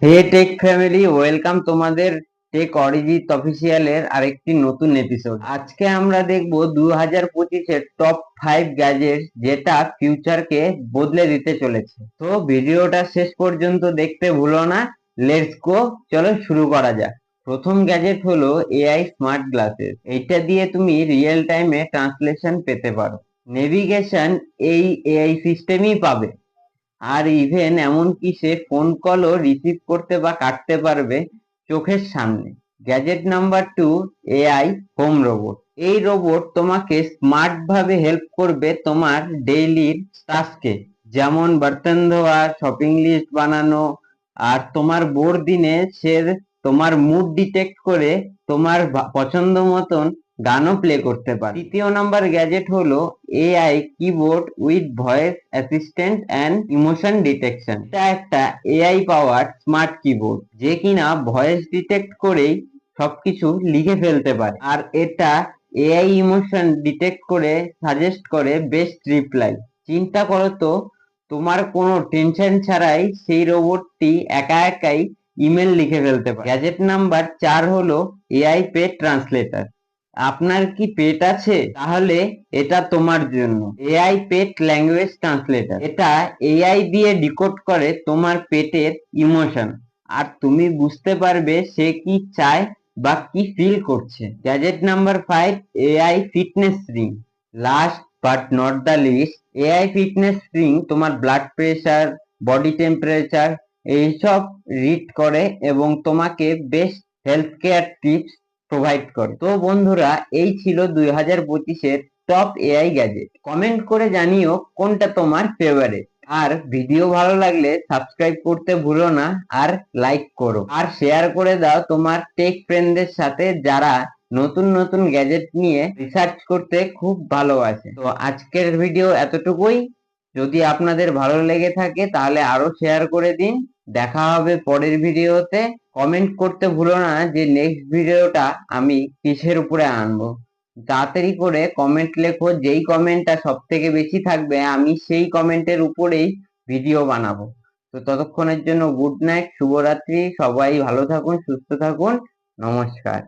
হে take family, welcome তোমাদের take Arijit অফিসিয়ালের আরেকটি নতুন এপিসোড। আজকে আমরা দেখব 2025-এর টপ 5 গ্যাজেট যেটা ফিউচারকে বদলে দিতে চলেছে। তো ভিডিওটা শেষ পর্যন্ত দেখতে ভুলো না। লেটস গো, চলো শুরু করা যাক। প্রথম গ্যাজেট হলো এআই স্মার্ট গ্লাসেস। এইটা দিয়ে তুমি রিয়েল টাইমে ট্রান্সলেশন পেতে পারো, নেভিগেশন এই এআই সিস্টেমই পাবে। আর ইভেন এমনকি সে ফোন কলও রিসিভ করতে বা কাটতে পারবে চোখের সামনে। Gadget number 2, AI home robot. এই রোবট তোমাকে স্মার্ট ভাবে হেল্প করবে তোমার ডেইলির টাস্কে, যেমন বর্তন ধোয়া, শপিং লিস্ট বানানো। আর তোমার বোর দিনে সে তোমার মুড ডিটেক্ট করে তোমার পছন্দ মতন গানও প্লে করতে পারে। তৃতীয় নাম্বার গ্যাজেট হলো AI keyboard with voice assistant and emotion detection. এটা একটা এআই পাওয়ার স্মার্ট কিবোর্ড যে কিনা ভয়েস ডিটেক্ট করেই সবকিছু লিখে ফেলতে পারে। আর এটা এআই ইমোশন ডিটেক্ট করে সাজেস্ট করে বেস্ট রিপ্লাই। চিন্তা করো তো, তোমার কোনো টেনশন ছাড়াই সেই রোবটটি একা একাই ইমেল লিখে ফেলতে পারে। গ্যাজেট নাম্বার 4 হলো এআই পেট ট্রান্সলেটর। আপনার কি পেট আছে? তাহলে এটা তোমার জন্য। এআই পেট ল্যাঙ্গুয়েজ ট্রান্সলেটর। এটা এআই দিয়ে ডিকোড করে তোমার পেটের ইমোশন, আর তুমি বুঝতে পারবে সে কি চায় বা কি ফিল করছে। Gadget number 5, AI fitness ring. Last but not the least, AI fitness ring তোমার ব্লাড প্রেশার, বডি টেম্পারেচার এইসব রিড করে এবং তোমাকে best health care tips provide করে। তো বন্ধুরা, এই ছিল 2025-এর টপ এআই গ্যাজেট। কমেন্ট করে জানিও কোনটা তোমার ফেভারিট। আর ভিডিও ভালো লাগলে সাবস্ক্রাইব করতে ভুলো না, আর লাইক করো আর শেয়ার করে দাও তোমার টেক ফ্রেন্ডদের সাথে যারা নতুন নতুন গ্যাজেট নিয়ে রিসার্চ করতে খুব ভালোবাসে। তো আজকের ভিডিও এতটুকুই। যদি আপনাদের ভালো লেগে থাকে তাহলে আরো শেয়ার করে দিন। দেখা হবে পরের ভিডিওতে। কমেন্ট করতে ভুলো না যে নেক্সট ভিডিওটা আমি কিসের উপরে আনবো। তাড়াতাড়ি করে কমেন্ট লেখো, যেই কমেন্টটা সব থেকে বেশি থাকবে আমি সেই কমেন্টের উপরেই ভিডিও বানাবো। তো ততক্ষণের জন্য গুড নাইট, শুভরাত্রি। সবাই ভালো থাকুন, সুস্থ থাকুন। নমস্কার।